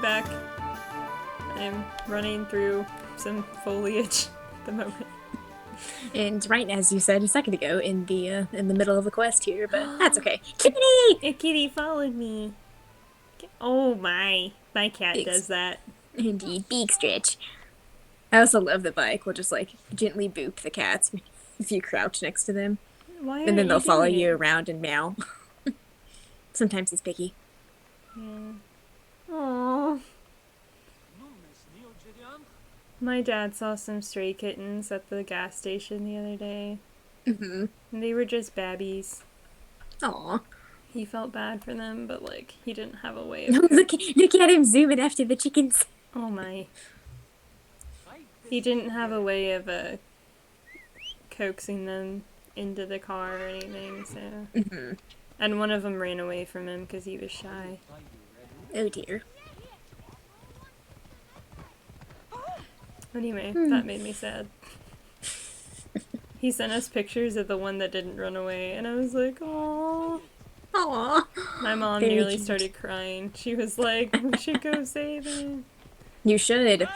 back. I'm running through some foliage at the moment. And right as you said a second ago, in the middle of a quest here, but that's okay. Kitty! A kitty followed me. Oh my cat does that. Indeed, beak stretch. I also love the bike will just like gently boop the cats if you crouch next to them. Why And then they'll follow doing you it? around and meow. Sometimes he's picky. Yeah. Aww. My dad saw some stray kittens at the gas station the other day. Mm-hmm. And they were just babbies. Aw. He felt bad for them, but like he didn't have a way No, of look at him zooming after the chickens. Oh my. He didn't have a way of coaxing them into the car or anything, so. Mm-hmm. And one of them ran away from him because he was shy. Oh dear. Anyway, that made me sad. He sent us pictures of the one that didn't run away, and I was like, "Aww." Aww. My mom Very nearly cute. started crying. She was like, "We should go save him." You should.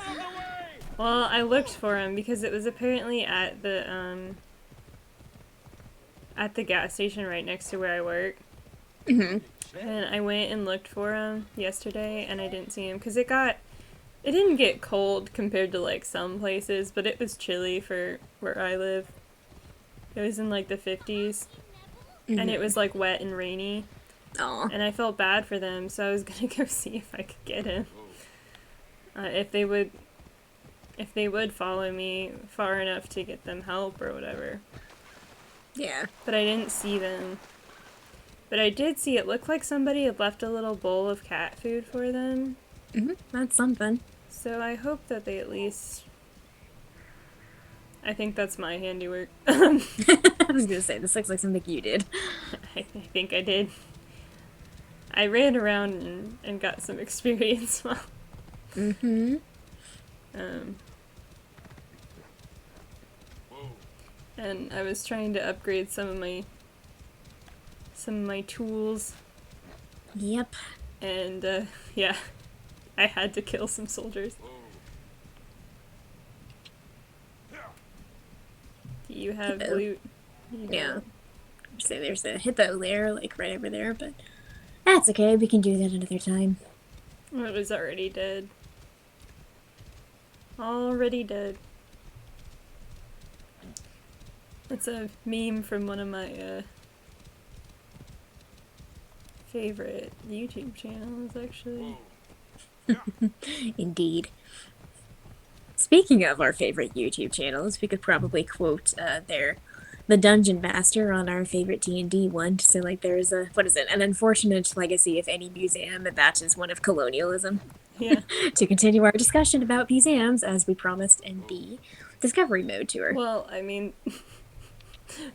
Well, I looked for him because it was apparently at the gas station right next to where I work. Mm-hmm. And I went and looked for him yesterday, and I didn't see him because it didn't get cold compared to like some places, but it was chilly for where I live. It was in like the 50s, and it was like wet and rainy, Aw. and I felt bad for them, so I was gonna go see if I could get him. If they would follow me far enough to get them help or whatever. Yeah. But I didn't see them. But I did see it looked like somebody had left a little bowl of cat food for them. Mm-hmm. That's something. So I hope that they at least... I think that's my handiwork. I I was gonna say, this looks like something you did. think I did. I ran around and got some experience while... Mm-hmm. And I was trying to upgrade some of my tools. Yep. And, yeah. I had to kill some soldiers. Do you have Hippo. loot? You Yeah. don't. So there's a hippo there, like right over there, but that's okay. We can do that another time. Well, it was already dead. Already dead. It's a meme from one of my favorite YouTube channels, actually. Indeed. Speaking of our favorite YouTube channels, we could probably quote the Dungeon Master on our favorite D&D one. So like there's an unfortunate legacy of any museum, and that is one of colonialism. Yeah. To continue our discussion about museums, as we promised in the Discovery Mode tour. Well, I mean,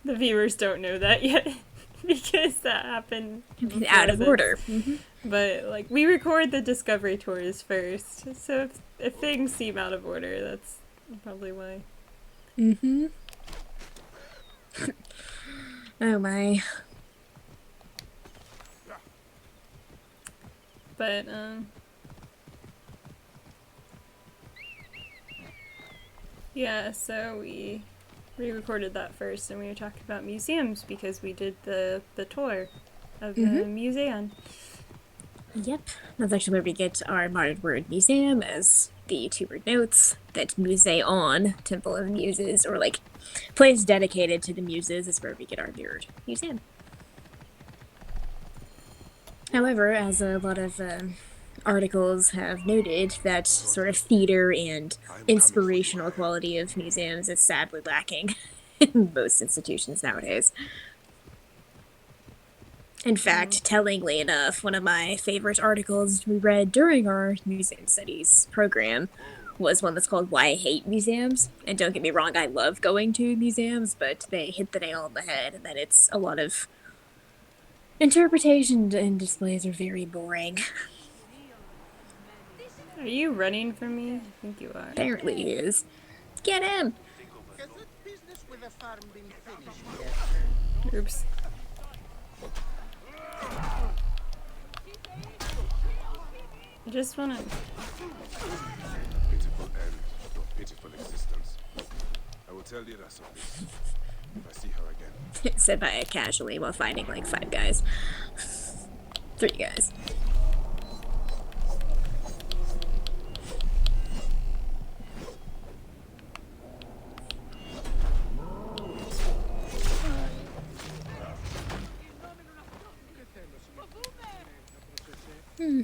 the viewers don't know that yet because that happened Out of this. order. But like we record the Discovery tours first, so if things seem out of order, that's probably why. Mm-hmm. Oh my. But yeah, so we re-recorded that first, and we were talking about museums because we did the tour of the museum. Yep. That's actually where we get our modern word museum as the two-word notes. That Museon, Temple of the Muses, or like place dedicated to the Muses, is where we get our word museum. However, as a lot of articles have noted, that sort of theater and inspirational quality of museums is sadly lacking in most institutions nowadays. In fact, tellingly enough, one of my favorite articles we read during our museum studies program was one that's called Why I Hate Museums. And don't get me wrong, I love going to museums, but they hit the nail on the head, and that it's a lot of interpretation and displays are very boring. Are you running from me? I think you are. Apparently he is. Get him! Oops. I just wanna... Pitiful end of your pitiful existence. I will tell Lyras of this if I see her again. Said by it casually while fighting like 5 guys. 3 guys.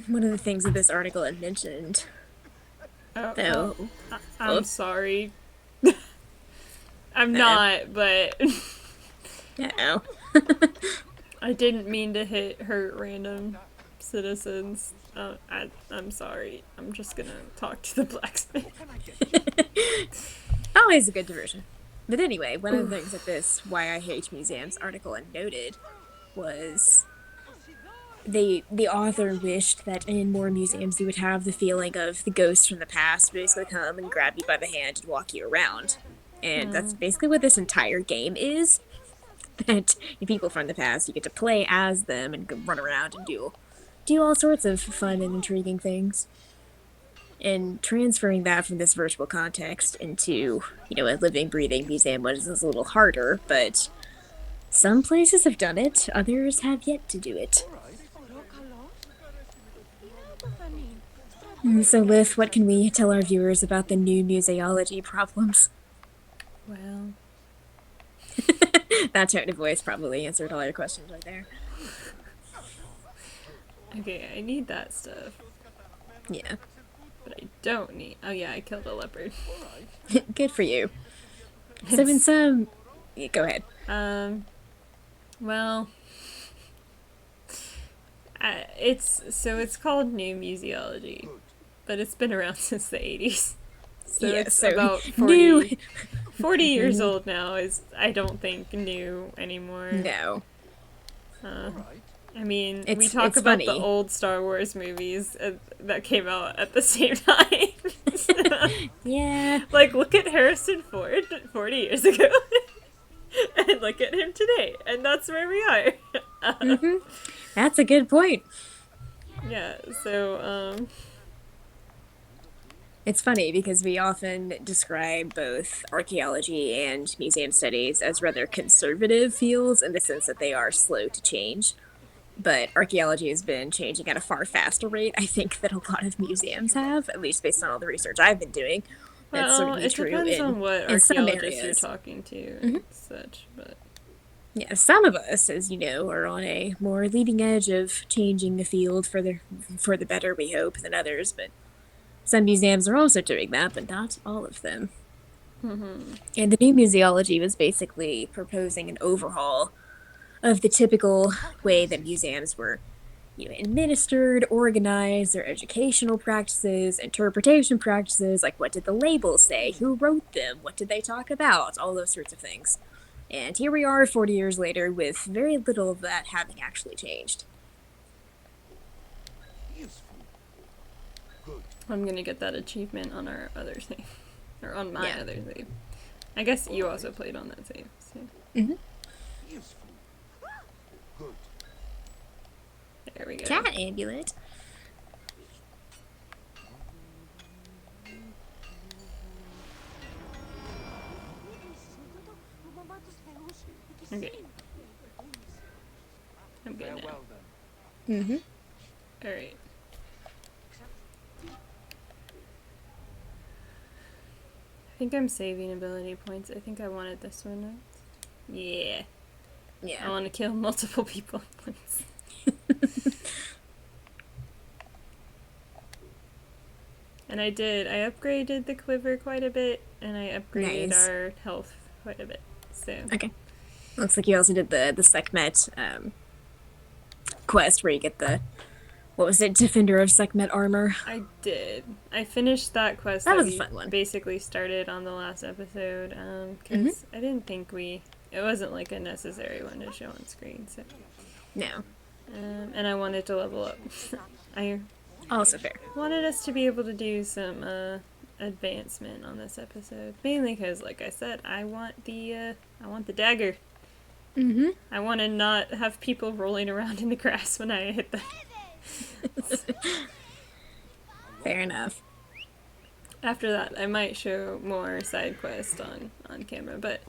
One of the things that this article had mentioned, though. I'm sorry. I'm not, but... Uh-oh. I didn't mean to hurt random citizens. I'm sorry. I'm just gonna talk to the blacksmith. Always a good diversion. But anyway, one of the things that this Why I Hate Museums article had noted was the author wished that in more museums you would have the feeling of the ghosts from the past basically come and grab you by the hand and walk you around. And that's basically what this entire game is. That people from the past, you get to play as them and run around and do all sorts of fun and intriguing things. And transferring that from this virtual context into, a living, breathing museum was a little harder, but some places have done it, others have yet to do it. So, Lith, what can we tell our viewers about the new museology problems? Well... That tone of voice probably answered all your questions right there. Okay, I need that stuff. Yeah. But I don't need... Oh yeah, I killed a leopard. Good for you. So in some... Yeah, go ahead. Well... it's called New Museology, but it's been around since the 80s. So yeah, it's so about 40 years old now. I don't think new anymore. No. I mean, we It's talk about funny. the old Star Wars movies that came out at the same time. Yeah. Like, look at Harrison Ford 40 years ago. And look at him today. And that's where we are. That's a good point. Yeah, so, It's funny because we often describe both archaeology and museum studies as rather conservative fields in the sense that they are slow to change. But archaeology has been changing at a far faster rate, I think, than a lot of museums have, at least based on all the research I've been doing. That's well, certainly it true depends on what in some archaeologists you're areas. talking to and such, but... Yeah, some of us, as you know, are on a more leading edge of changing the field for the better, we hope, than others, but some museums are also doing that, but not all of them. And the new museology was basically proposing an overhaul of the typical way that museums were, administered, organized, their educational practices, interpretation practices, like what did the labels say, who wrote them, what did they talk about, all those sorts of things. And here we are 40 years later with very little of that having actually changed. I'm gonna get that achievement on our other save. Or on my Yeah. other save. I guess you also played on that save, so... There we go. Cat amulet. Okay. I'm good now. Mm-hmm. Alright. I think I'm saving ability points. I think I wanted this one next. Yeah. I Yeah. want to kill multiple people at once. And I did. I upgraded the quiver quite a bit, and I upgraded Nice. our health quite a bit. So Okay. Looks like you also did the Sekhmet quest where you get the, what was it, Defender of Sekhmet armor. I did. I finished that quest That was a we fun one. basically started on the last episode, because I didn't think it wasn't like a necessary one to show on screen, so. No. And I wanted to level up. I Also fair. wanted us to be able to do some advancement on this episode, mainly because, like I said, I want the dagger. Mm-hmm. I want to not have people rolling around in the grass when I hit them. Fair enough. After that, I might show more side quests on camera, but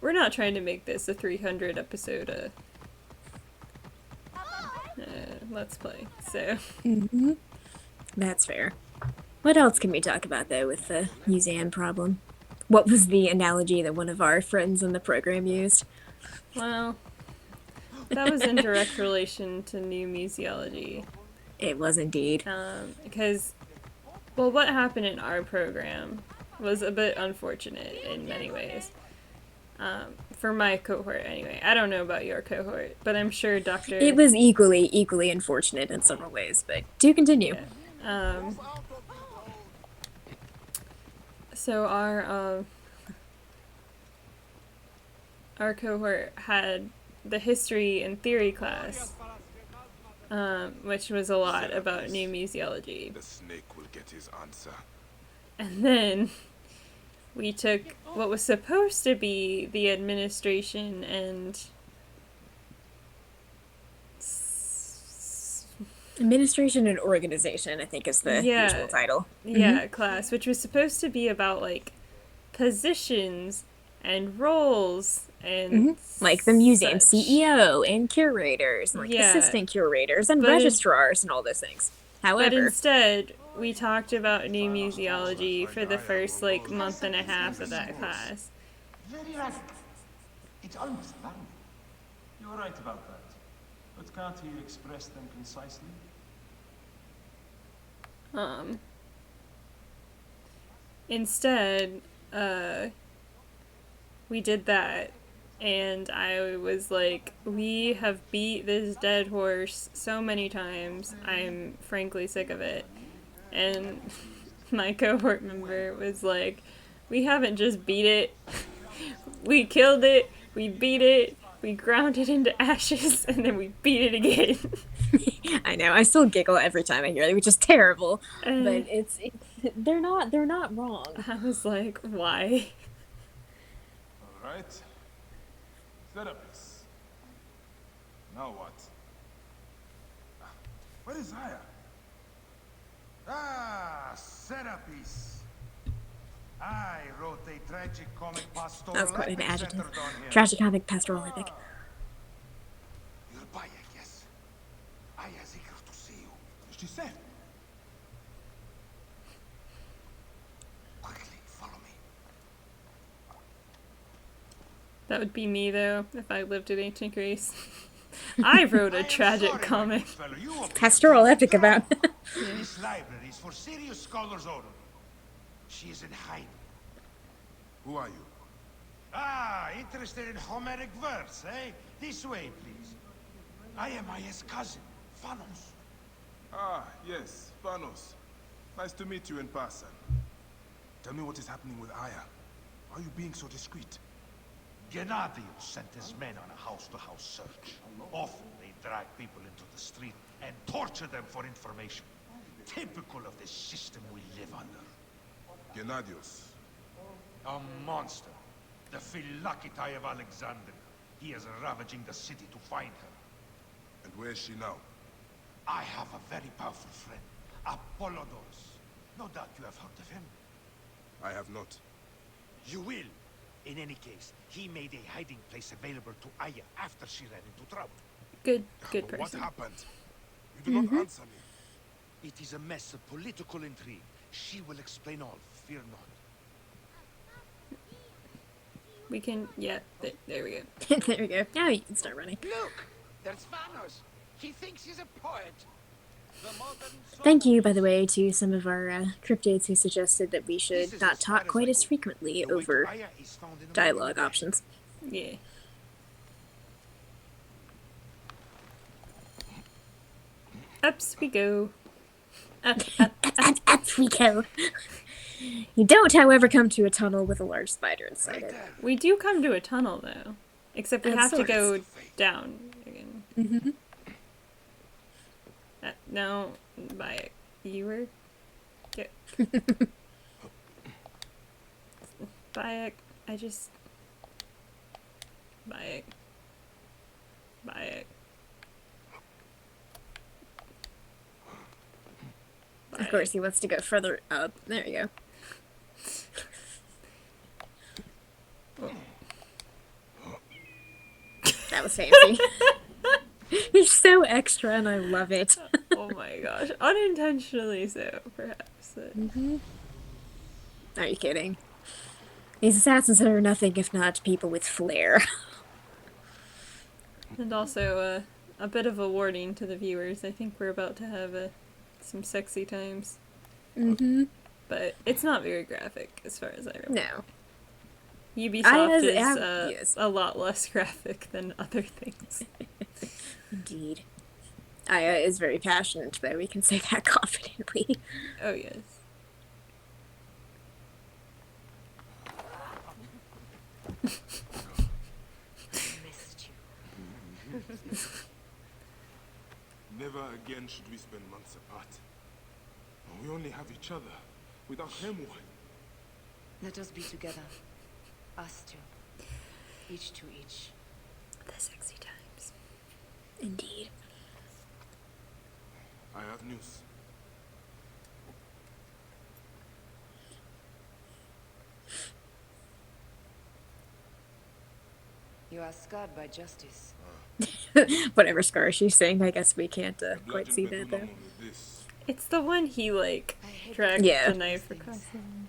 we're not trying to make this a 300 episode Let's Play, so... Mm-hmm. That's fair. What else can we talk about, though, with the museum problem? What was the analogy that one of our friends in the program used? Well, that was in direct relation to new museology. It was indeed. Because, well, what happened in our program was a bit unfortunate in many ways. For my cohort, anyway. I don't know about your cohort, but I'm sure Dr. It was equally unfortunate in several ways, but do continue. Yeah. So our cohort had the history and theory class, which was a lot about new museology. The snake will get his answer. And then we took what was supposed to be the administration and Administration and organization, I think, is the usual title. Yeah, class, which was supposed to be about, like, positions and roles and like the museum such. CEO and curators, and like assistant curators and registrars and all those things. However, but instead, we talked about new museology for the first, like, month and a half of that class. Very right. It's almost alarming. You're right about that. But can't he express them concisely? Instead, we did that, and I was like, we have beat this dead horse so many times, I'm frankly sick of it. And my cohort member was like, we haven't just beat it, we killed it, we beat it, we ground it into ashes, and then we beat it again. I know, I still giggle every time I hear it, which is terrible. But it's they're not wrong. I was like, why? Alright. Therapist. Now what? Where is Aya? Ah, Serapis. I wrote a tragic comic pastoral That was quite an epic adjective. centered on him. Tragicomic pastoral epic. You're Bayek, yes? Aya's eager to see you. She said. Quickly, follow me. That would be me, though, if I lived in ancient Greece. I wrote a tragic comic. Pastoral epic about. This library is for serious scholars only. She is in hiding. Who are you? Ah, interested in Homeric verse, eh? This way, please. I am Aya's cousin, Phanos. Ah, yes, Vanos. Nice to meet you in person. Tell me what is happening with Aya. Why are you being so discreet? Gennadios sent his men on a house-to-house search. Often they drag people into the street and torture them for information. Typical of the system we live under. Gennadios. A monster. The Philakitae of Alexandria. He is ravaging the city to find her. And where is she now? I have a very powerful friend, Apollodorus. No doubt you have heard of him. I have not. You will. In any case, he made a hiding place available to Aya after she ran into trouble. Good But person. what happened? You do not answer me. It is a mess of political intrigue. She will explain all, fear not. We can, yeah, there we go. There we go. Now you can start running. Look, there's Vanos. He thinks he's a poet. Thank you, by the way, to some of our cryptids who suggested that we should not talk quite as frequently over dialogue options. Yeah. Ups we go. Up. Up we go. You don't, however, come to a tunnel with a large spider inside it. We do come to a tunnel, though. Except we Of have to sorts. go down again. Mm-hmm. No, by you were. Get. Bayek, I just. Bayek. Bayek. Okay. course, he wants to go further up. There you go. That was fancy. He's so extra, and I love it. Oh my gosh. Unintentionally so, perhaps. Are you kidding? These assassins are nothing if not people with flair. And also, a bit of a warning to the viewers. I think we're about to have some sexy times. But it's not very graphic, as far as I remember. No. Ubisoft is yes. a lot less graphic than other things. Indeed. Aya is very passionate, though, we can say that confidently. Oh, yes. Never again should we spend months apart. We only have each other. Without him, what? Let us be together. Us two. Each to each. The sexy times. Indeed. I have news. You are scarred by justice. Whatever scar she's saying, I guess we can't quite Bludgeon see that, though. Bedouin with this. It's the one he, like, I hate dragged Yeah. the knife across him.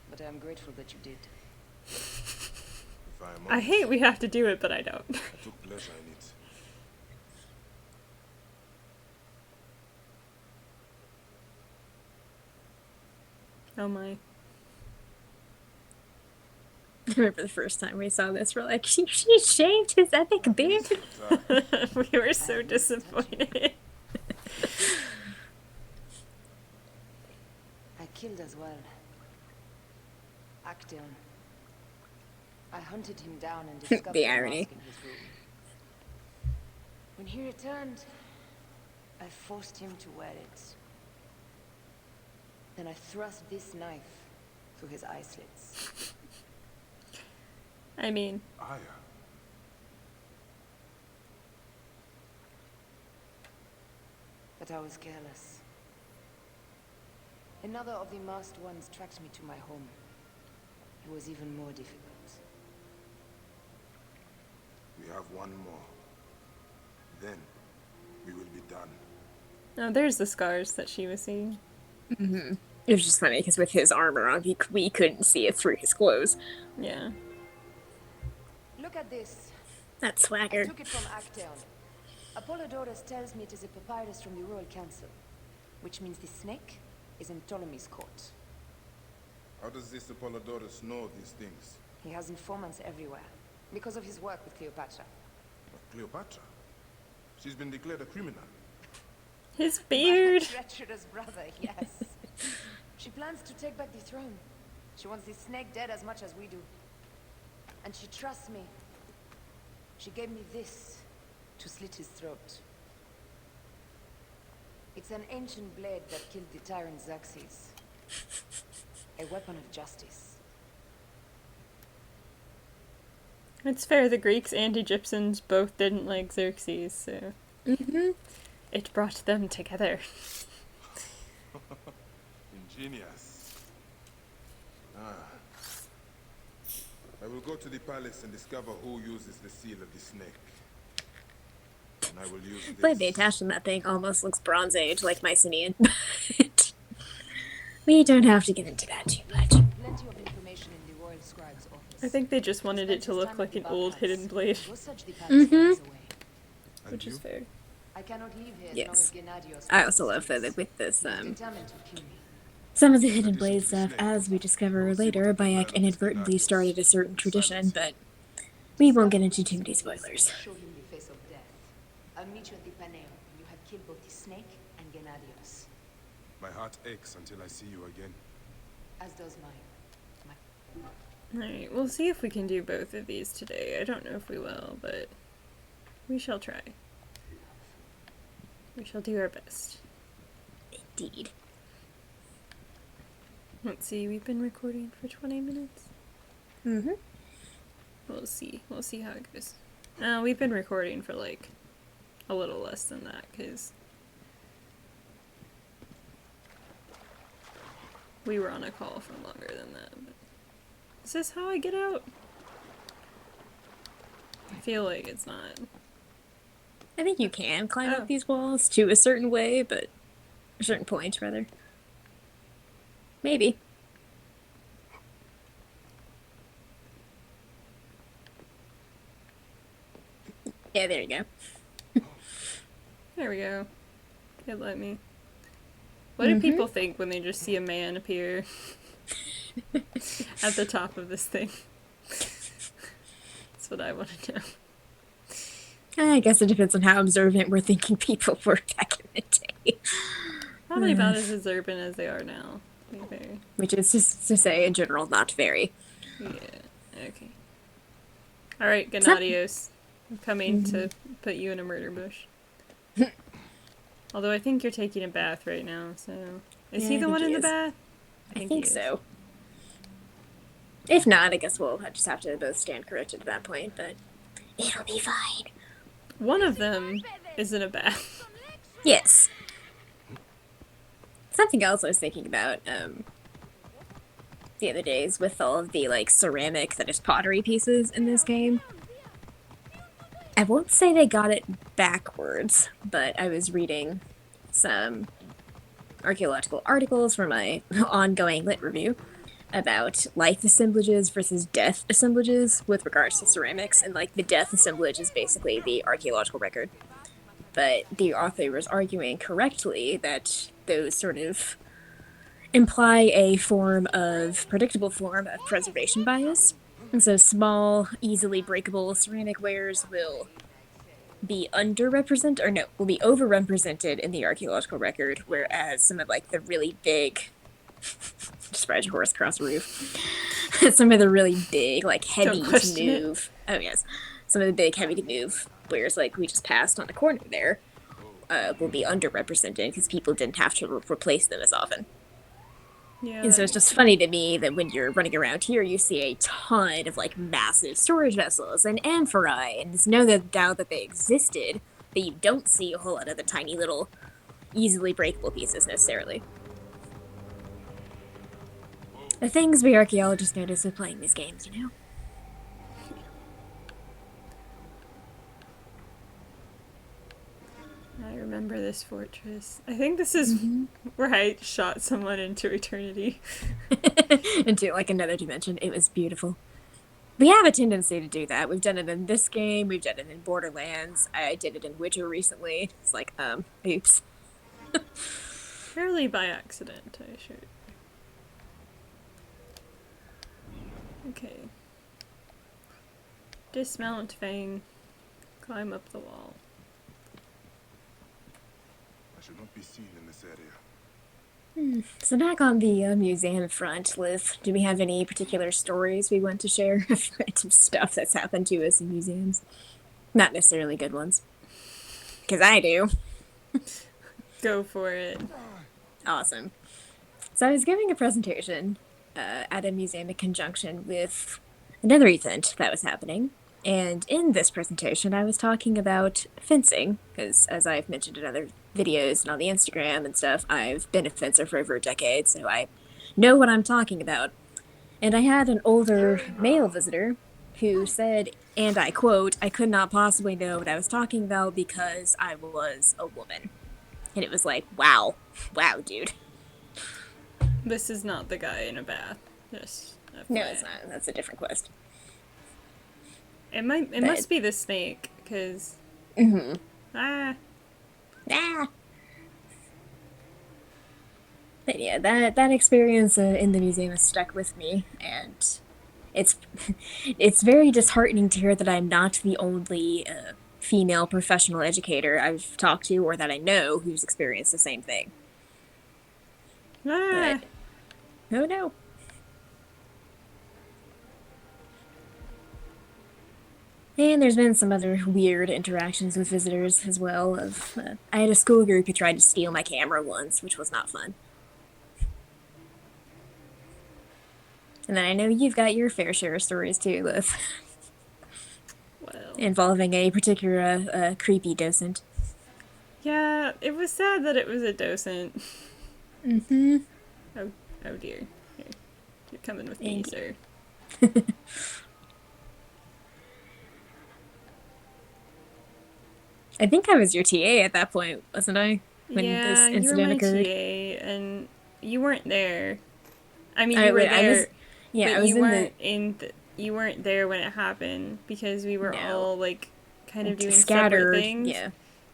But I am grateful that you did. If I am I honest, hate we have to do it, but I don't. I took pleasure in it. Oh my. I remember the first time we saw this, we're like, she shaved his epic beard. We were so disappointed. I killed as well. Actaeon. I hunted him down and discovered The a irony. mask in his room. When he returned, I forced him to wear it. Then I thrust this knife through his eye slits. I mean, Aya. But I was careless. Another of the masked ones tracked me to my home. It was even more difficult. We have one more. Then, we will be done. oh, there's the scars that she was seeing. It was just funny, because with his armor on, we couldn't see it through his clothes. Yeah. Look at this. That I swagger. took it from Actaeon. Apollodorus tells me it is a papyrus from the Royal Council, which means the snake is in Ptolemy's court. How does this Apollodorus know these things? He has informants everywhere, because of his work with Cleopatra. But Cleopatra? She's been declared a criminal. His beard! My treacherous brother, yes. She plans to take back the throne. She wants the snake dead as much as we do. And she trusts me. She gave me this to slit his throat. It's an ancient blade that killed the tyrant Xerxes. A weapon of justice. It's fair, the Greeks and Egyptians both didn't like Xerxes, so... It brought them together. Ingenious. I will go to the palace and discover who uses the seal of the snake. And I will use this. But the attachment that thing almost looks Bronze Age, like Mycenaean. But we don't have to get into that too much. Plenty of information in the Royal Scribe's office. I think they just wanted it to look like an old hidden blade, Go search the palace while he's away. And which you? is fair. I cannot leave here Yes. as long as Gennadios I also love that with this, He's determined to kill me. some of the Hidden Blade stuff, as we discover later, Bayek inadvertently started a certain tradition, but we won't get into too many spoilers. Show him the face of death. I'll meet you at the Paneo when you have killed both the snake and Gennadios. My heart aches until I see you again. As does mine. Alright, we'll see if we can do both of these today. I don't know if we will, but we shall try. We shall do our best. Indeed. Let's see, we've been recording for 20 minutes. Mm-hmm. We'll see. We'll see how it goes. We've been recording for like a little less than that, because We were on a call for longer than that. But is this how I get out? I feel like it's not. I think you can climb Oh. up these walls to a certain way, but a certain point, rather. Maybe. Yeah, there you go. There we go. It let me. What do people think when they just see a man appear at the top of this thing? That's what I want to know. I guess it depends on how observant we're thinking people were back in the day. Probably about as observant as they are now. To be fair. Which is just to say, in general, not very. Yeah. Okay. All right, Gennadios. I'm coming to put you in a murder bush. Although I think you're taking a bath right now, so is he Yeah, the I one think in he the is. bath? I he think is. so. If not, I guess we'll just have to both stand corrected at that point, but it'll be fine. One of them is in a bath. Yes. Something else I was thinking about the other days with all of the like ceramic that is pottery pieces in this game. I won't say they got it backwards, but I was reading some archaeological articles for my ongoing lit review about life assemblages versus death assemblages with regards to ceramics, and like the death assemblage is basically the archaeological record. But the author was arguing correctly that those sort of imply a predictable form of preservation bias. And so small, easily breakable ceramic wares will be will be overrepresented in the archaeological record, whereas some of like the really big, just ride your horse across the roof, some of the really big, like heavy to move, some of the big heavy to move wares like we just passed on the corner there will be underrepresented because people didn't have to replace them as often. Yeah. And so it's just funny to me that when you're running around here, you see a ton of like massive storage vessels and amphorae, and there's no doubt that they existed, but you don't see a whole lot of the tiny little, easily breakable pieces necessarily. The things we archaeologists notice with playing these games, you know? I remember this fortress. I think this is where I shot someone into eternity. Into like another dimension. It was beautiful. We have a tendency to do that. We've done it in this game. We've done it in Borderlands. I did it in Witcher recently. It's like, oops. Fairly by accident, I should. Okay. Dismount Fang. Climb up the wall. I should not be seen in this area. So back on the museum front, Lith, do we have any particular stories we want to share of random stuff that's happened to us in museums? Not necessarily good ones. Because I do. Go for it. Awesome. So I was giving a presentation at a museum in conjunction with another event that was happening. And in this presentation, I was talking about fencing, because as I've mentioned in other videos and on the Instagram and stuff, I've been a fencer for over a decade, so I know what I'm talking about. And I had an older male visitor who said, and I quote, "I could not possibly know what I was talking about because I was a woman." And it was like, wow, dude. This is not the guy in a bath. Just No, FYI. it's not. That's a different quest. It must be the snake, because... Ah. But yeah, that experience in the museum has stuck with me, and it's very disheartening to hear that I'm not the only female professional educator I've talked to or that I know who's experienced the same thing. Ah. But, oh no. And there's been some other weird interactions with visitors as well. I had a school group who tried to steal my camera once, which was not fun. And then I know you've got your fair share of stories too, Liv. Well. Involving a particular creepy docent. Yeah, it was sad that it was a docent. Oh dear. Here. You're coming with me, Thank you. sir. I think I was your TA at that point, wasn't I? When Yeah, this you were incident my occurred. TA, and you weren't there. I mean, you I were wait, I was, there, yeah, but I was you in the weren't you weren't there when it happened because we were no all like kind of doing separate scattered. things. Yeah,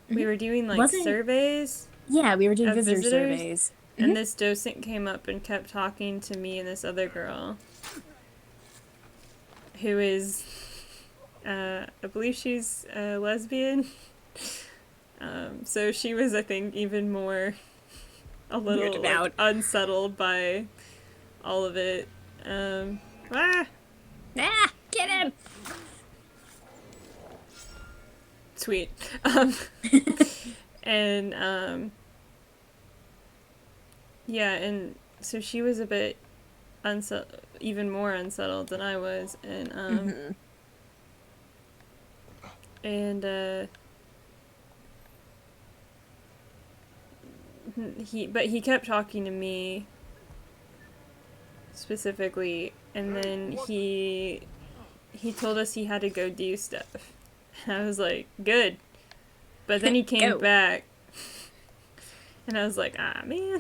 We were doing like wasn't. surveys Yeah, we were doing of visitor visitors, surveys. and this docent came up and kept talking to me and this other girl who is I believe she's a lesbian. So she was, I think, even more a little Weirded like out. unsettled by all of it. Ah, Ah, get him! sweet. And yeah, and so she was a bit even more unsettled than I was, and he kept talking to me specifically, and then he told us he had to go do stuff. And I was like, good. But then he came Go. back, and I was like, ah, man.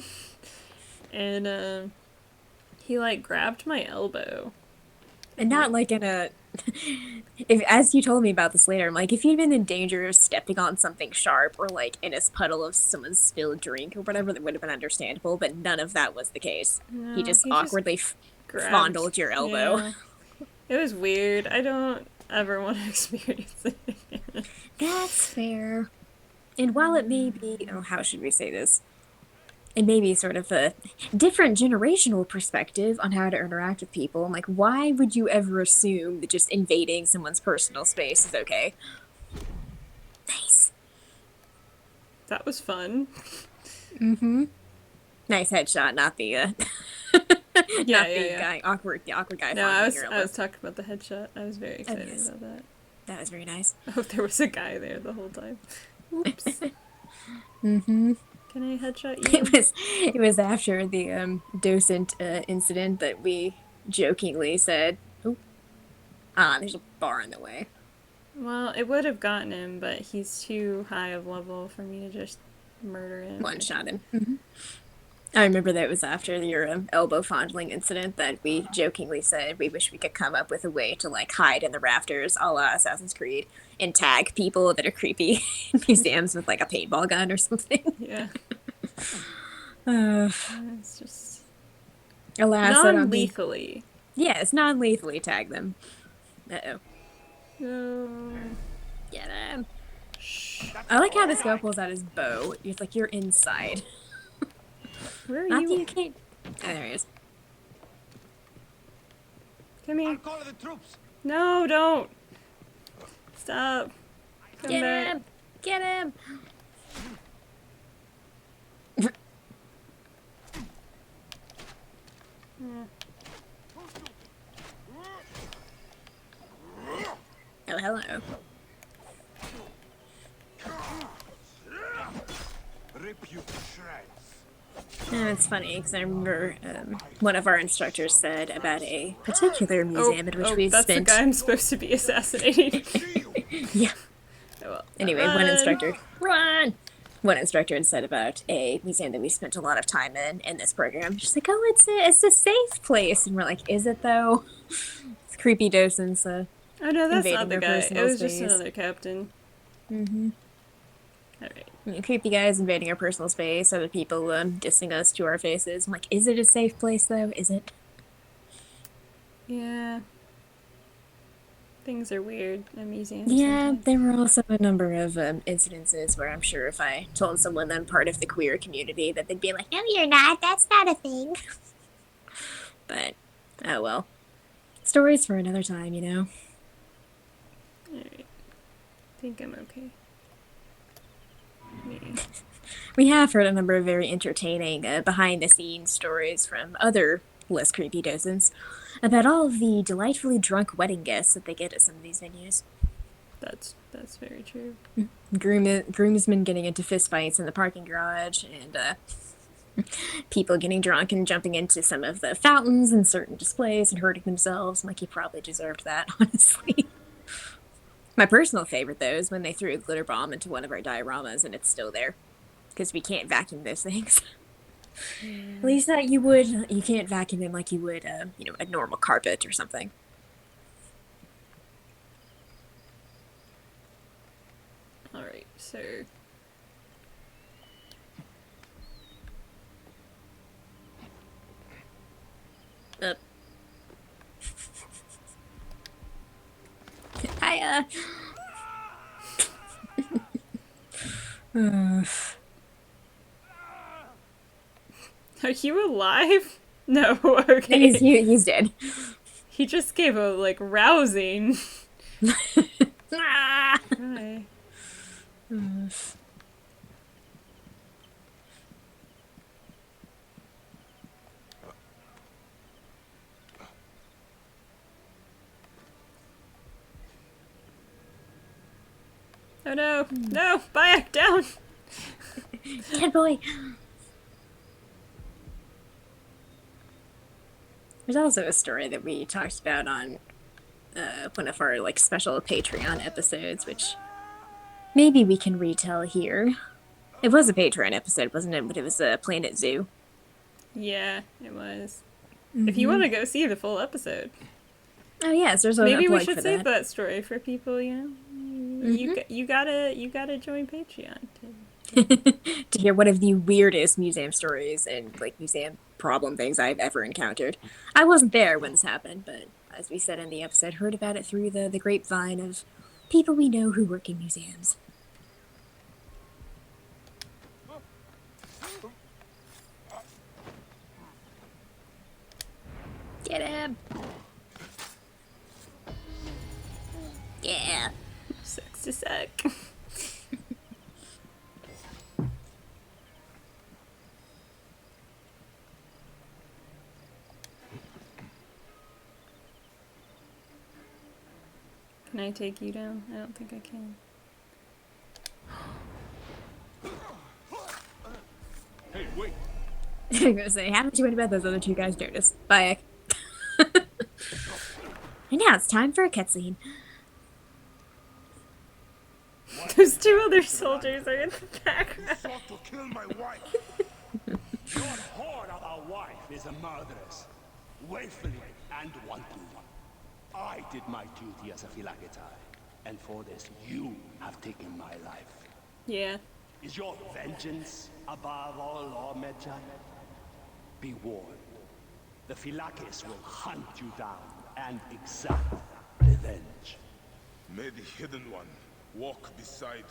And he like grabbed my elbow. And not like in a. If as you told me about this later, I'm like, if you'd been in danger of stepping on something sharp or like in a puddle of someone's spilled drink or whatever, that would have been understandable. But none of that was the case. No, He just awkwardly grabbed. fondled your elbow. Yeah. It was weird. I don't ever want to experience it again. That's fair. And while it may be, oh, how should we say this? It may be sort of a different generational perspective on how to interact with people. I'm like, why would you ever assume that just invading someone's personal space is okay? Nice. That was fun. Mm-hmm. Nice headshot, not the Yeah. guy, awkward guy. No, fondling your I elbow. was talking about the headshot. I was very excited yes. about that. That was very nice. I hope there was a guy there the whole time. Oops. Mm-hmm. Can I headshot you? It was after the docent incident that we jokingly said, "Oh, there's a bar in the way." Well, it would have gotten him, but he's too high of level for me to just murder him. One shot him. Mm-hmm. I remember that was after your elbow fondling incident that we jokingly said we wish we could come up with a way to like hide in the rafters, a la Assassin's Creed, and tag people that are creepy in museums with like a paintball gun or something. Yeah. Uh, It's just alas, I don't think- non-lethally. Yes, non-lethally tag them. Uh-oh. No. Get him. I like how this guy pulls out his bow. It's like you're inside. Where are Not you? that you can't. Oh, there he is. Come here. I'll call the troops. No, don't. Stop. Come Get back. him! Get him! Oh, hello. Rip you to shreds. It's funny because I remember one of our instructors said about a particular museum in which we that's spent. the guy I'm supposed to be assassinating. Yeah. Oh, well. Anyway, Run. one instructor. Run! One instructor had said about a museum that we spent a lot of time in this program. She's like, oh, it's a safe place. And we're like, is it though? It's creepy docents. Oh no, that's invading not the their guy. It personal was just space. another captain. Mm-hmm. Alright. Creepy guys invading our personal space, other people dissing us to our faces. I'm like, is it a safe place though? Is it? Yeah. Things are weird at museums. Yeah, sometimes. there were also a number of incidences where I'm sure if I told someone I'm part of the queer community that they'd be like, no, you're not. That's not a thing. But, oh well. Stories for another time, you know? Alright. I think I'm okay. Maybe. We have heard a number of very entertaining behind-the-scenes stories from other less creepy docents about all of the delightfully drunk wedding guests that they get at some of these venues. That's very true. Groomsmen getting into fistfights in the parking garage, and People getting drunk and jumping into some of the fountains and certain displays and hurting themselves. Like, he probably deserved that, honestly. My personal favorite, though, is when they threw a glitter bomb into one of our dioramas and it's still there. Because we can't vacuum those things. At least that you would. You can't vacuum them like you would, a normal carpet or something. Alright, so... Up. Are you alive? No, okay. He's dead. He just gave a, like, rousing. Ah! Hi. Oh no! No! Back down! Dead boy. There's also a story that we talked about on one of our like special Patreon episodes, which maybe we can retell here. It was a Patreon episode, wasn't it? But it was a Planet Zoo. Yeah, it was. If you want to go see the full episode. Oh yes, there's a Maybe we plug should for save that. that story for people, you know? You gotta join Patreon. To hear one of the weirdest museum stories and like museum problem things I've ever encountered. I wasn't there when this happened, but as we said in the episode, heard about it through the grapevine of people we know who work in museums. Get him! Yeah. Sucks to suck. Can I take you down? I don't think I can. Hey, wait! I'm gonna say, haven't you went about those other two guys noticed? Bye. And now it's time for a cutscene. Those two other soldiers are in the background. Sought to kill my wife! Your whore of a wife is a murderess, willfully and wantonly. I did my duty as a Philakitae, and for this you have taken my life. Yeah. Is your vengeance above all law, Medjay? Be warned, the Philakis will hunt you down and exact revenge. May the Hidden One walk beside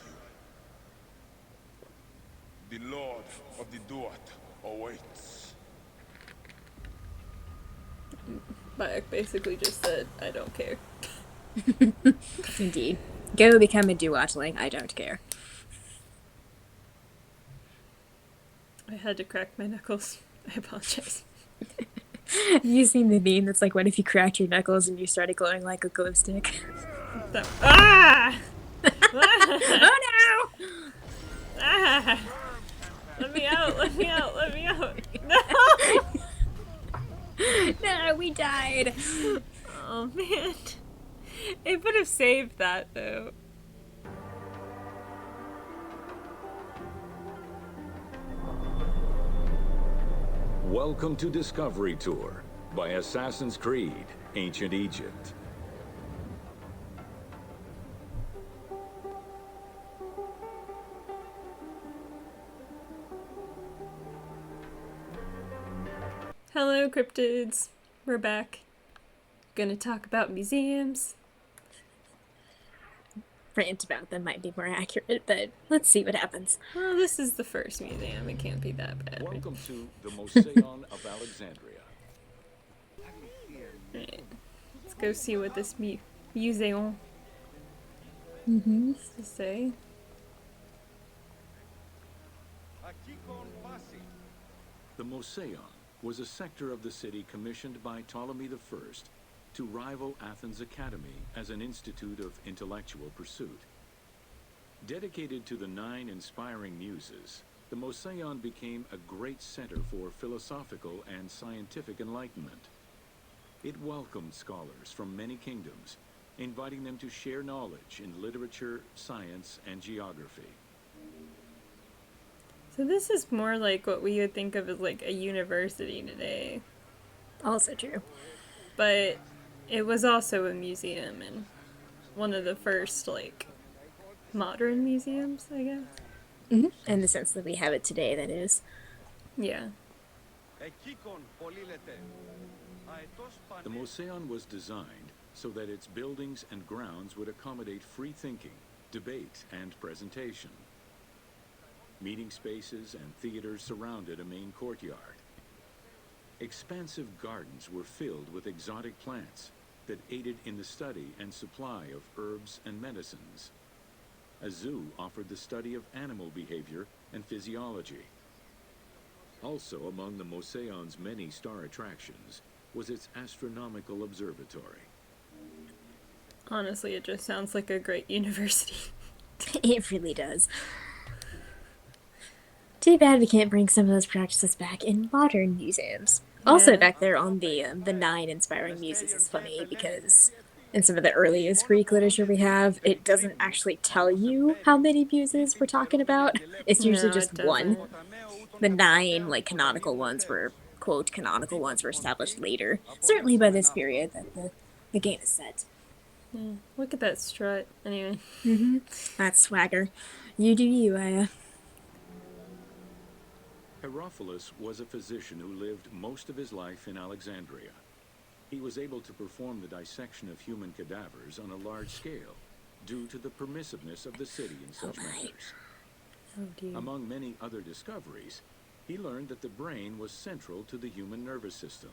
you. The Lord of the Duat awaits. Bayek basically just said, I don't care. Indeed. Go become a duatling. I don't care. I had to crack my knuckles. I apologize. Have you seen the meme that's like, what if you cracked your knuckles and you started glowing like a glow stick? Ah! Oh no! Ah! Let me out, let me out, let me out. No! No, we died. Oh man. It would have saved that though. Welcome to Discovery Tour by Assassin's Creed, Ancient Egypt. Hello cryptids. We're back. Gonna talk about museums. Rant about them might be more accurate, but let's see what happens. Well, this is the first museum. It can't be that bad. Right? Welcome to the Mosaion of Alexandria. Right. Let's go see what this museum has to say. The Mosaion was a sector of the city commissioned by Ptolemy I to rival Athens' Academy as an institute of intellectual pursuit. Dedicated to the 9 inspiring muses, the Moseon became a great center for philosophical and scientific enlightenment. It welcomed scholars from many kingdoms, inviting them to share knowledge in literature, science, and geography. So this is more like what we would think of as like a university today. Also true. But it was also a museum and one of the first like modern museums, I guess. Mm-hmm. In the sense that we have it today, that is. Yeah. The Moseon was designed so that its buildings and grounds would accommodate free thinking, debate, and presentation. Meeting spaces and theaters surrounded a main courtyard. Expansive gardens were filled with exotic plants that aided in the study and supply of herbs and medicines. A zoo offered the study of animal behavior and physiology. Also among the Moseon's many star attractions was its astronomical observatory. Honestly, it just sounds like a great university. It really does. Too bad we can't bring some of those practices back in modern museums. Also, Yeah. back there on the 9 inspiring muses is funny because in some of the earliest Greek literature we have, it doesn't actually tell you how many muses we're talking about. It's usually No, just it one. doesn't. The 9, like, canonical ones were, quote, canonical ones were established later. Certainly by this period that the game is set. Yeah. Look at that strut. Anyway. Mm-hmm. That's swagger. You do you, Aya. Herophilus was a physician who lived most of his life in Alexandria. He was able to perform the dissection of human cadavers on a large scale due to the permissiveness of the city in such matters. Oh dear. Among many other discoveries, he learned that the brain was central to the human nervous system.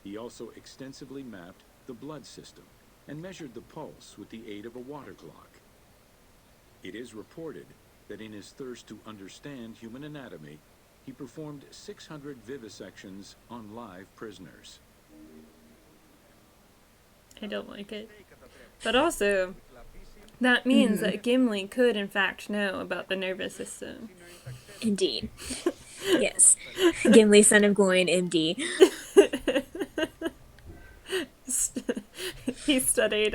He also extensively mapped the blood system and measured the pulse with the aid of a water clock. It is reported that in his thirst to understand human anatomy, he performed 600 vivisections on live prisoners. I don't like it. But also, that means that Gimli could in fact know about the nervous system. Indeed. Yes. Gimli, son of Gloin, MD. He studied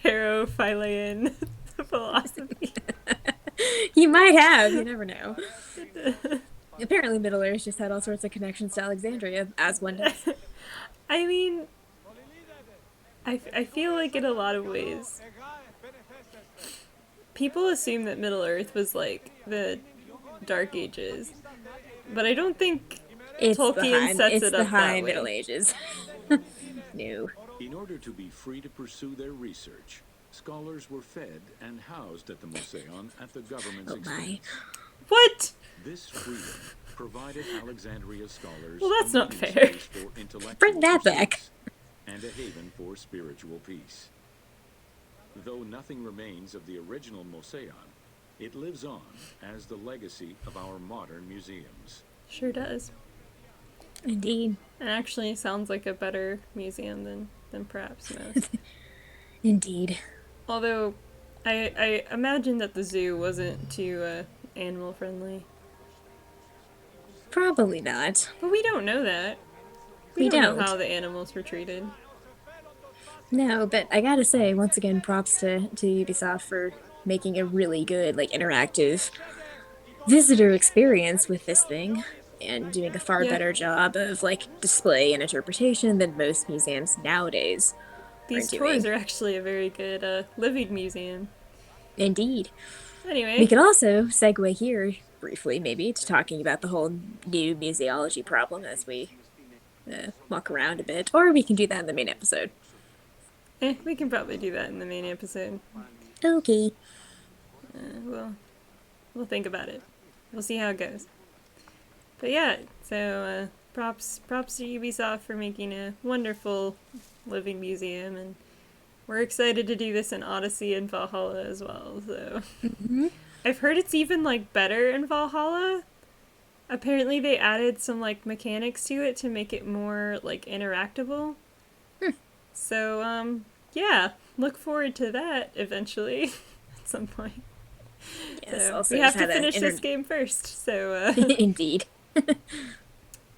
Herophilean philosophy. He might have, you never know. Apparently Middle-earth just had all sorts of connections to Alexandria, as one does. I mean, I feel like in a lot of ways, people assume that Middle-earth was like the Dark Ages, but I don't think Tolkien sets it the up high that Middle way. Ages. No. In order to be free to pursue their research, scholars were fed and housed at the Moseon at the government's expense. What? This freedom provided Alexandria scholars Well, that's a not meeting fair. space for intellectual Bring that back. pursuits and a haven for spiritual peace. Though nothing remains of the original Moseon, it lives on as the legacy of our modern museums. Sure does. Indeed. It actually sounds like a better museum than perhaps most. Indeed. Although, I imagine that the zoo wasn't too animal friendly. Probably not. But we don't know that. We don't know don't. how the animals were treated. No, but I gotta say, once again, props to Ubisoft for making a really good, like, interactive visitor experience with this thing, and doing a far Yeah. better job of, like, display and interpretation than most museums nowadays These are tours doing. are actually a very good living museum. Indeed. Anyway. We could also segue here, briefly maybe, to talking about the whole new museology problem as we walk around a bit, or we can do that in the main episode. We can probably do that in the main episode. Okay. We'll think about it. We'll see how it goes. But yeah, so props to Ubisoft for making a wonderful living museum, and we're excited to do this in Odyssey and Valhalla as well. So I've heard it's even like better in Valhalla. Apparently they added some like mechanics to it to make it more like interactable. So yeah, look forward to that eventually at some point. Yes, So also we have just to had finish this game first. So Indeed.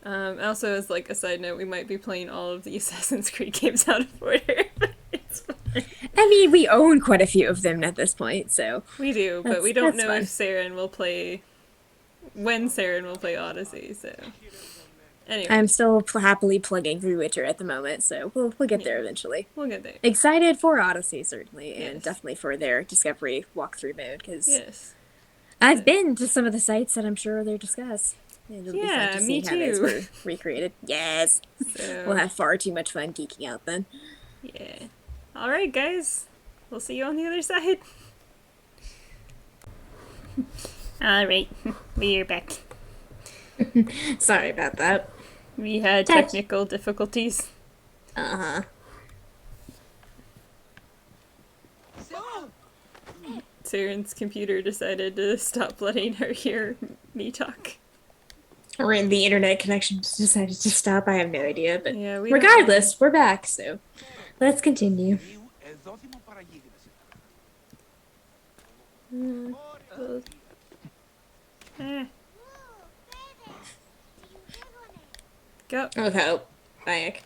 also as like a side note, we might be playing all of the Assassin's Creed games out of order. It's fine. I mean, we own quite a few of them at this point, so We do, but we don't that's know if fun. Seren will play when Seren will play Odyssey. So anyway, I'm still happily plugging through Witcher at the moment, so we'll get there eventually. we'll get there. Excited for Odyssey, certainly, and Yes. definitely for their Discovery walkthrough mode, because Yes. I've been to some of the sites that I'm sure they'll discuss. And it'll be fun Yeah, to me see how those too. were recreated. Yes! So We'll have far too much fun geeking out then. yeah. All right, guys. We'll see you on the other side. All right, we're back. Sorry about that. We had technical difficulties. Uh-huh. Saren's computer decided to stop letting her hear me talk. Or the internet connection just decided to stop. I have no idea, but Yeah, we don't regardless, we're back, so let's continue. Go. Okay, Bayek.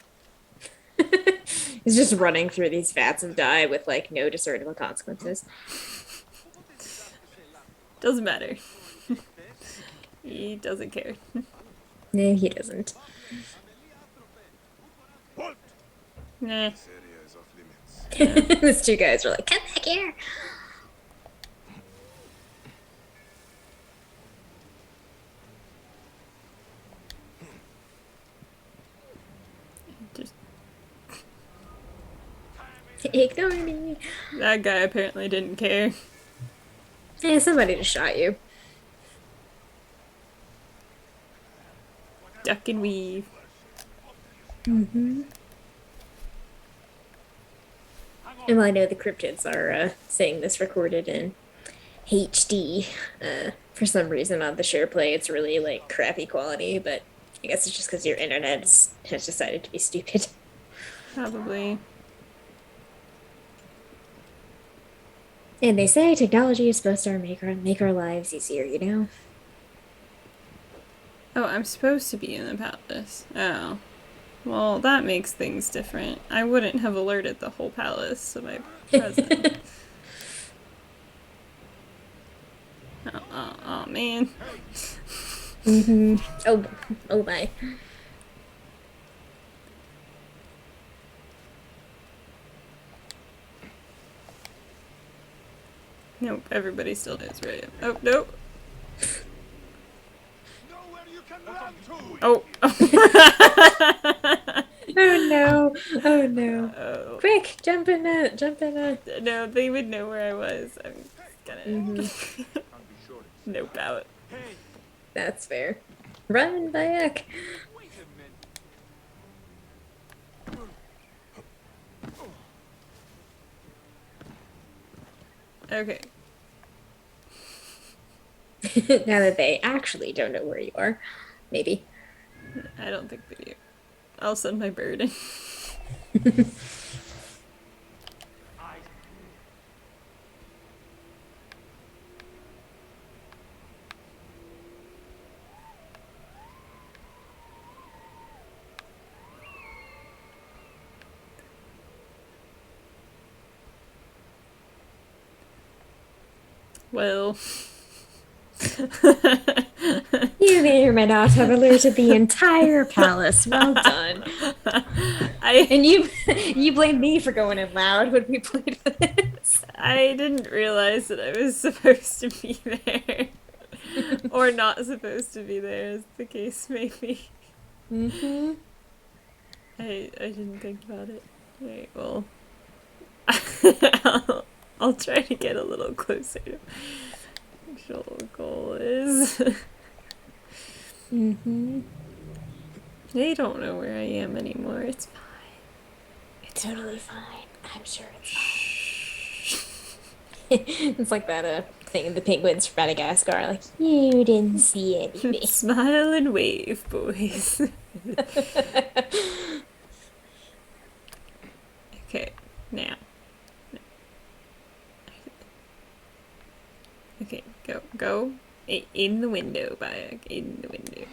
He's just running through these vats of dye with like no discernible consequences. Doesn't matter. He doesn't care. No, he doesn't. Nah. This area is off limits. These two guys are like, come back here. Just Ignore me. that guy apparently didn't care. Yeah, somebody just shot you. Duck and weave. Mm-hmm. And while I know the cryptids are saying this recorded in HD, for some reason on the share play it's really like crappy quality, but I guess it's just because your internet has decided to be stupid. Probably. And they say technology is supposed to make our lives easier, you know? Oh, I'm supposed to be in the palace. Oh. Well, that makes things different. I wouldn't have alerted the whole palace to my presence. Oh, man. Mm-hmm. Oh my. Nope, everybody still knows where I am. Oh, nope. Oh. Oh no. Oh no. Oh. Quick, jump in it. No, they would know where I was. I'm gonna nope out. That's fair. Run back. Okay. Now that they actually don't know where you are. Maybe. I don't think they do. I'll send my bird in. Well. You may or may not have alerted the entire palace. Well done. And you blamed me for going in loud when we played this. I didn't realize that I was supposed to be there. Or not supposed to be there, as the case may be. Mm-hmm. I didn't think about it. Alright, well. I'll try to get a little closer to what the actual goal is. Mm-hmm. They don't know where I am anymore. It's fine. It's totally fine. I'm sure it's fine. It's like that thing of the penguins from Madagascar. Like, you didn't see anything. Smile and wave, boys. Okay, now. Okay, In the window, Bayek. In the window.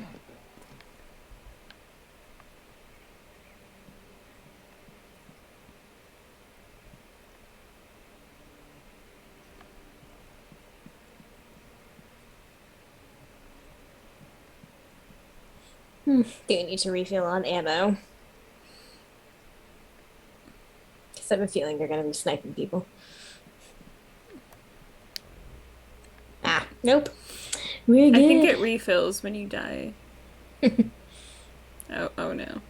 Do you need to refill on ammo? Because I have a feeling they're going to be sniping people. Ah, nope. We're good. I think it refills when you die. Oh no.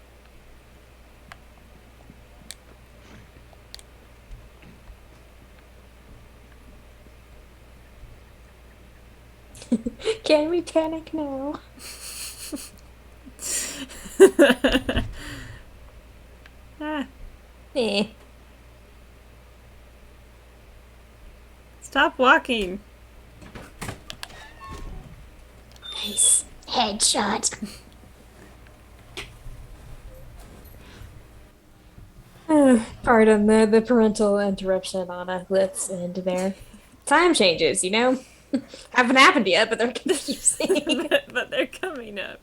Can we panic now? Ah, Eh. stop walking. Nice. Headshot. Pardon the parental interruption on a Lith's end there. Time changes, you know? Haven't happened yet, but they're confusing. But they're coming up.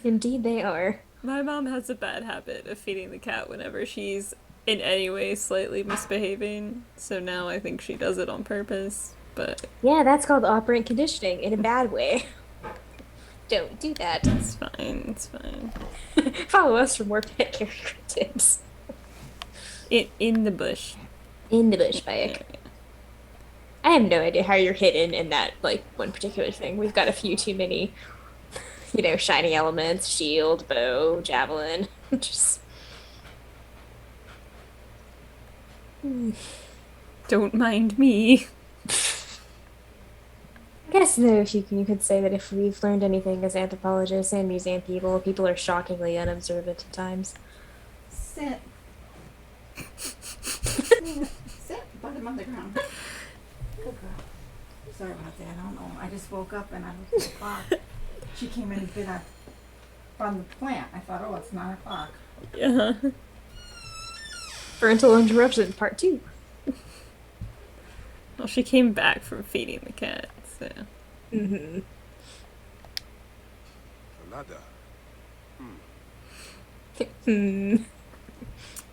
Indeed they are. My mom has a bad habit of feeding the cat whenever she's in any way slightly misbehaving, so now I think she does it on purpose, but Yeah, that's called operant conditioning in a bad way. Don't do that. it's fine, it's fine. Follow us for more pet care tips. In the bush. In the bush, Bayek. I have no idea how you're hidden in that, like, one particular thing. We've got a few too many, you know, shiny elements, shield, bow, javelin. Just... Don't mind me. I guess, though, if you could say that if we've learned anything as anthropologists and museum people are shockingly unobservant at times. Sit. Sit. Put him on the ground. Good girl. Sorry about that. I don't know. I just woke up and I looked at the clock. She came in and bit up from the plant. I thought, oh, it's 9 o'clock. Yeah. Parental interruption, part 2. Well, she came back from feeding the cat, so. Mm-hmm. A ladder.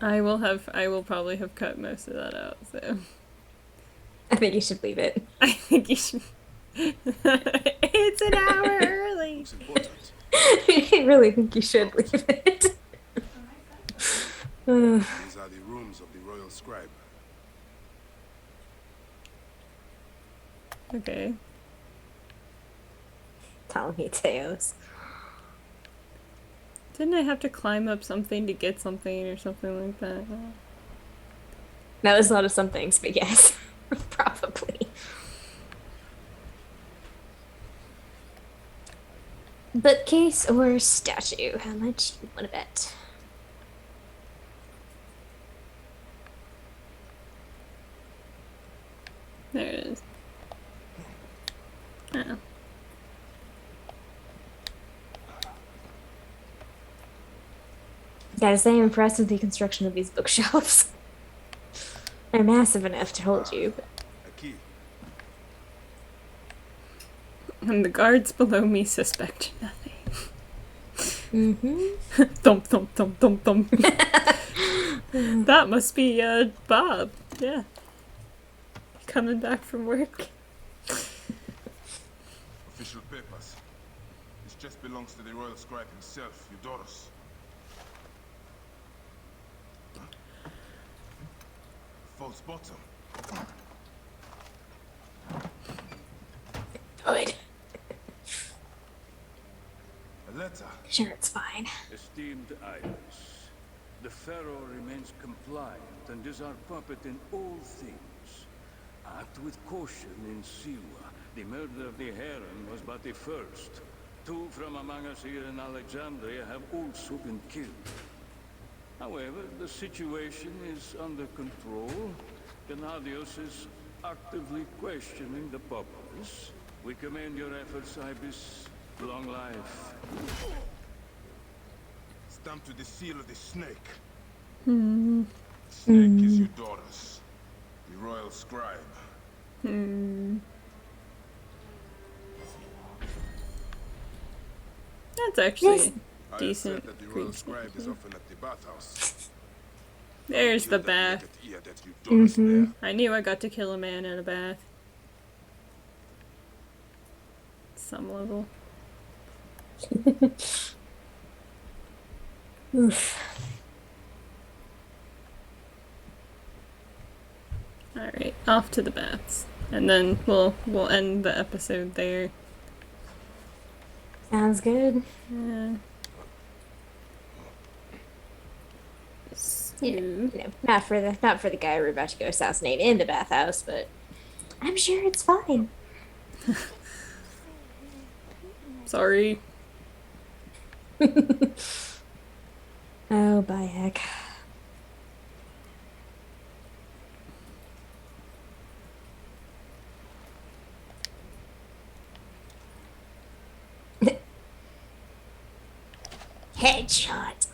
I will probably have cut most of that out, so. I think you should leave it. I think you should. It's an hour early. Looks important. I really think you should leave it. These are the rooms of the royal scribe. Okay. Talmeteos. Didn't I have to climb up something to get something or something like that? That was a lot of some things, but yes, probably. Bookcase or statue? How much you want to bet? There it is. Oh. Gotta say, I'm impressed with the construction of these bookshelves. They're massive enough to hold you. But... A key. And the guards below me suspect nothing. Mm-hmm. Thump, thump, thump, thump, thump. That must be, Bob. Yeah. Coming back from work. Official papers. This chest belongs to the royal scribe himself, Eudoros. False bottom. Good. A letter. Sure, it's fine. Esteemed Iris, the Pharaoh remains compliant and is our puppet in all things. Act with caution in Siwa. The murder of the Heron was but the first. 2 from among us here in Alexandria have also been killed. However, the situation is under control. Gennadios is actively questioning the populace. We commend your efforts, Ibis. Long life. Stamped with the seal of the snake. The snake is Eudoros, the royal scribe. That's actually Yes. I have decent. said that the royal green scribe is screen. often at the bathhouse. There's the Kill that bath. naked ear that you dollars Mm-hmm. there. I knew I got to kill a man in a bath. Some level. Oof. Alright, off to the baths. And then we'll end the episode there. Sounds good. Yeah. Not for the guy we're about to go assassinate in the bathhouse, but I'm sure it's fine. Sorry. Oh, Bayek. Headshot.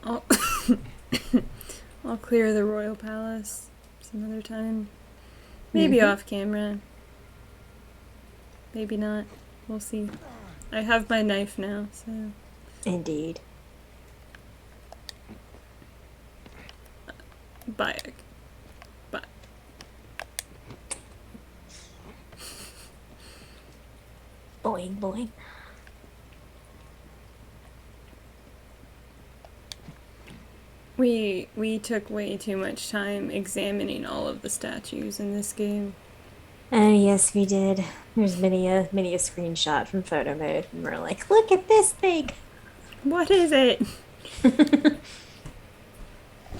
I'll, I'll clear the royal palace some other time. Maybe off camera. Maybe not. We'll see. I have my knife now, so... Indeed. Bayek. Bye. Boing, boing. We took way too much time examining all of the statues in this game. Yes, we did. There's many a screenshot from photo mode, and we're like, look at this thing. What is it?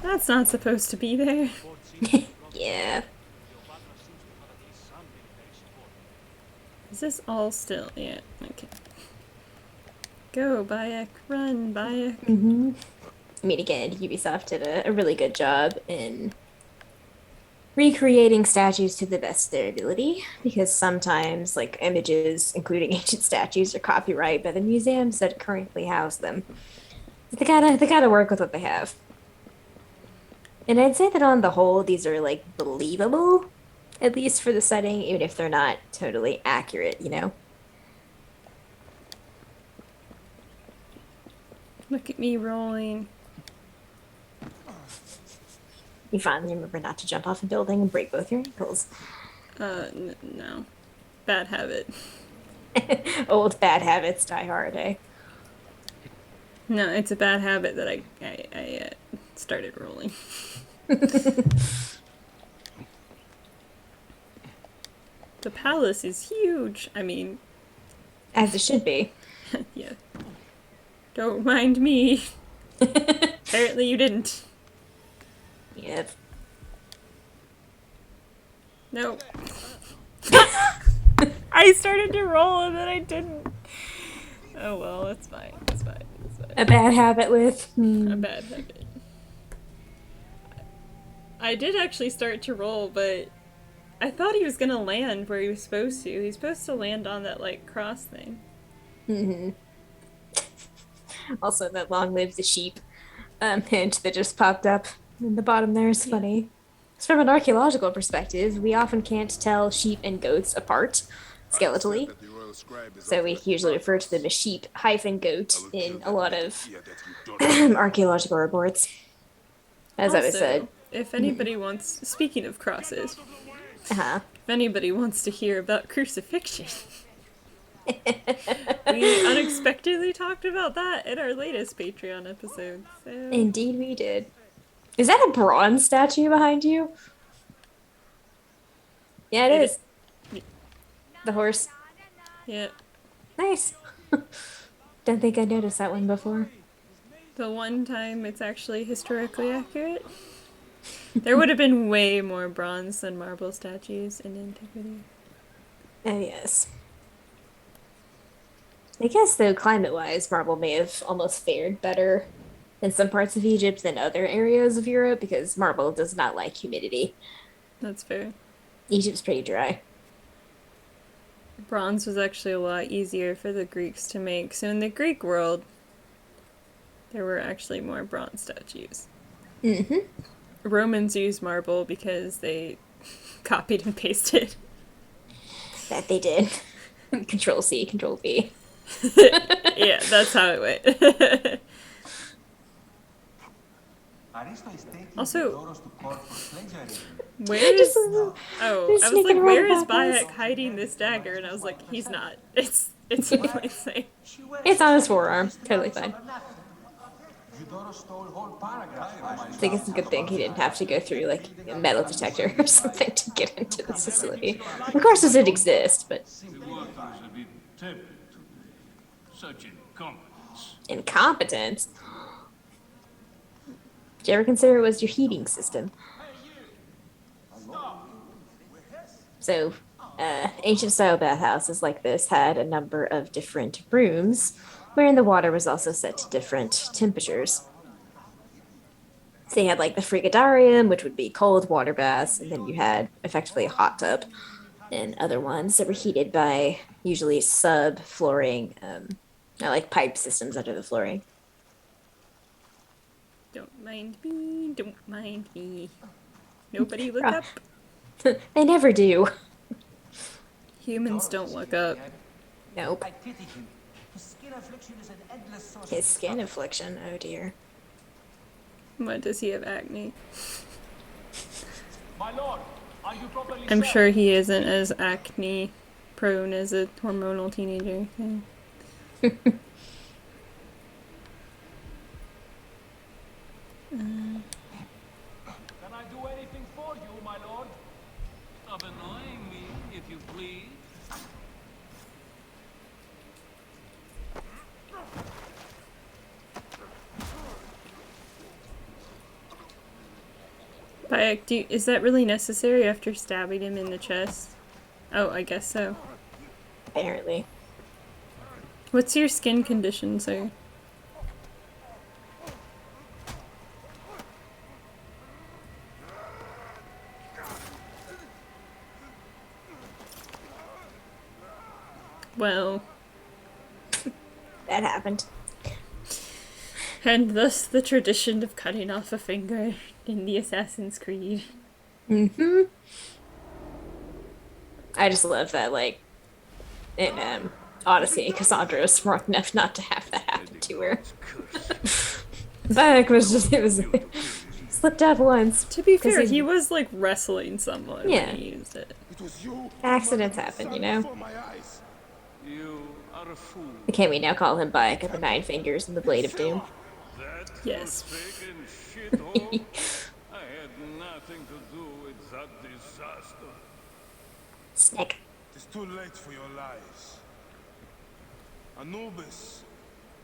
That's not supposed to be there. Yeah. Is this all still? Yeah, okay. Go, Bayek. Run, Bayek. Mm-hmm. I mean, again, Ubisoft did a really good job in recreating statues to the best of their ability, because sometimes, like, images, including ancient statues, are copyrighted by the museums that currently house them. They gotta work with what they have. And I'd say that on the whole, these are, like, believable, at least for the setting, even if they're not totally accurate, you know? Look at me rolling. You finally remember not to jump off a building and break both your ankles. No. Bad habit. Old bad habits die hard, eh? No, it's a bad habit that I started rolling. The palace is huge. I mean... As it should be. Yeah. Don't mind me. Apparently you didn't. Yep. No. I started to roll and then I didn't. Oh well, it's fine. It's fine. It's fine. A bad habit, Lith. A bad habit. I did actually start to roll, but I thought he was gonna land where he was supposed to. He's supposed to land on that, like, cross thing. Mm-hmm. Also, that long live the sheep hint that just popped up in the bottom there is funny. So from an archaeological perspective, we often can't tell sheep and goats apart skeletally. So we usually refer to them as sheep-goat in a lot of archaeological reports. As I was said. If anybody wants, speaking of crosses, Uh-huh. if anybody wants to hear about crucifixion, we unexpectedly talked about that in our latest Patreon episode. So. Indeed we did. Is that a bronze statue behind you? Yeah, it is. The horse. Yeah. Nice. Don't think I noticed that one before. The one time it's actually historically accurate. There would have been way more bronze than marble statues in antiquity. Oh, yes. I guess, though, climate-wise, marble may have almost fared better in some parts of Egypt than other areas of Europe, because marble does not like humidity. That's fair. Egypt's pretty dry. Bronze was actually a lot easier for the Greeks to make. So in the Greek world, there were actually more bronze statues. Mm-hmm. Romans used marble because they copied and pasted. That they did. Control C, Control V. Yeah, that's how it went. Also, where is... Oh, I was like, sneaking where around is the back Bayek hiding this dagger? And I was like, he's not. It's in plain sight. It's on his forearm. Totally fine. I think it's a good thing he didn't have to go through like a metal detector or something to get into this facility. Of course, it did exist, but Such incompetence. incompetence. Did you ever consider it was your heating system? So, ancient style bathhouses like this had a number of different rooms, wherein the water was also set to different temperatures. So you had like the frigidarium, which would be cold water baths, and then you had effectively a hot tub, and other ones that were heated by usually sub-flooring, like pipe systems under the flooring. Don't mind me, don't mind me. Nobody look up. They never do. Humans don't look up. Nope. I pity him. His skin affliction is an endless source His of skin affliction, oh dear. What, does he have acne? My lord, are you properly I'm served? sure he isn't as acne prone as a hormonal teenager thing. Can I do anything for you, my lord? Stop annoying me, if you please. Bayek, is that really necessary after stabbing him in the chest? Oh, I guess so. Apparently. What's your skin condition, sir? Well, That happened. and thus the tradition of cutting off a finger in the Assassin's Creed. Mm-hmm. I just love that, like, in Odyssey, Cassandra was smart enough not to have that happen to her. Bayek was just, it was, slipped up once. To be fair, he- he was like wrestling someone Yeah. when he used it. It was you. Accidents happen, you know? Before my eyes. You are a fool. Can't we now call him Bayek of the Nine Fingers and the Blade of Doom? That Yes. forsaken shithole. I had nothing to do with that disaster. Snick. It's too late for your lies. Anubis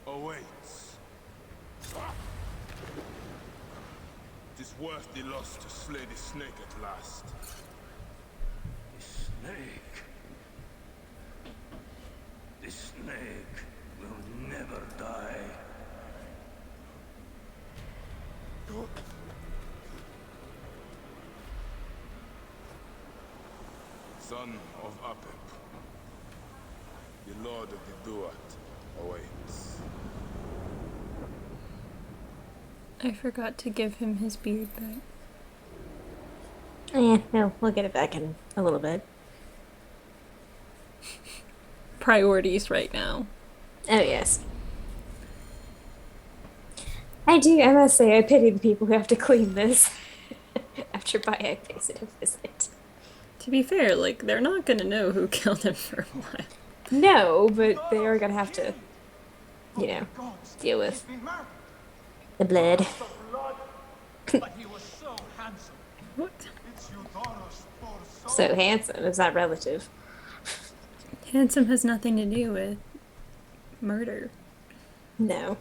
awaits. It is worth the loss to slay the snake at last. The snake. The snake will never die. Son of Apep, the Lord of the Duat awaits. I forgot to give him his beard back. No, we'll get it back in a little bit. Priorities right now. Oh, yes. I must say, I pity the people who have to clean this after Bayek pays it a visit. To be fair, like, they're not gonna know who killed him for a while. No, but they are gonna have to, you know, deal with the blood. But he was so handsome. What? It's Eudoros for So handsome, is that relative? Handsome has nothing to do with murder. No.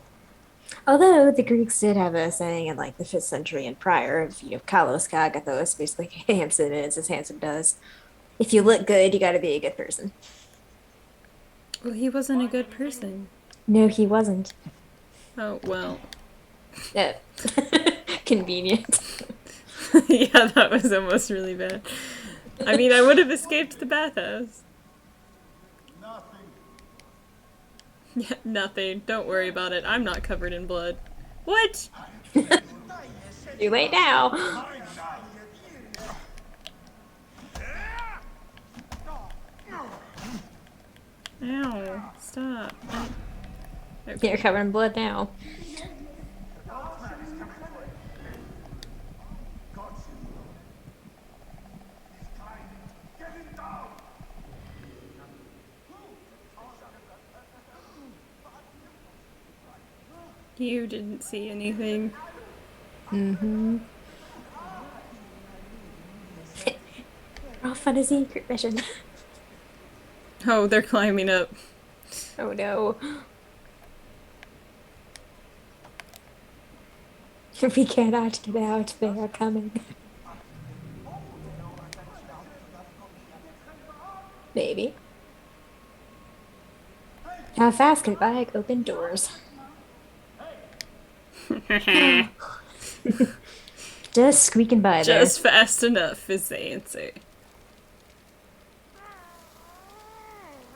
Although the Greeks did have a saying in like the 5th century and prior of, you know, kalos kagathos, basically handsome is as handsome does. If you look good, you gotta be a good person. Well, he wasn't a good person. No, he wasn't. Oh, well. Convenient. Yeah, that was almost really bad. I mean, I would have escaped the bathhouse. nothing. Yeah, nothing. Don't worry about it. I'm not covered in blood. What? Too late now. Ow, stop. You're covered in blood now. You didn't see anything. Mm-hmm. Oh, fantasy mission. Oh, they're climbing up. Oh no. We cannot get out. They are coming. Maybe. How fast can bike open doors? Just squeaking by there. Just fast enough is the answer.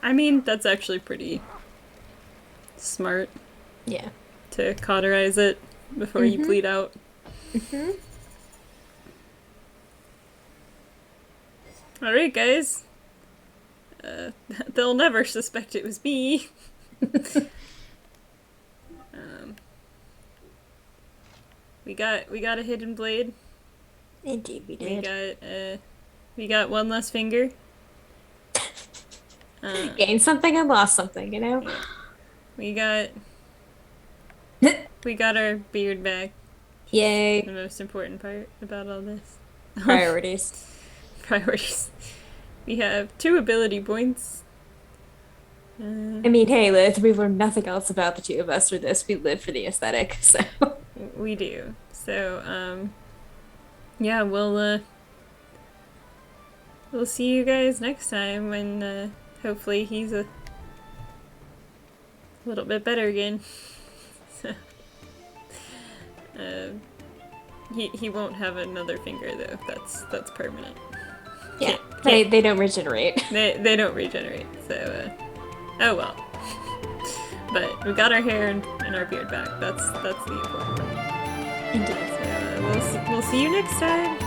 I mean, that's actually pretty smart. Yeah. To cauterize it before you bleed out. Alright, guys. They'll never suspect it was me. We got a hidden blade. Indeed, we did. We got one less finger. Gained something and lost something, you know? Yeah. We got our beard back. Yay. The most important part about all this. Priorities. Priorities. We have 2 ability points. I mean, hey, Lith, we've learned nothing else about the two of us for this. We live for the aesthetic, so. We do. So, yeah, we'll see you guys next time when, hopefully he's a little bit better again. So, he won't have another finger though. That's permanent. Yeah, they don't regenerate. They don't regenerate. So, oh well. But we got our hair and our beard back. That's the important part. Indeed. So, we'll see you next time.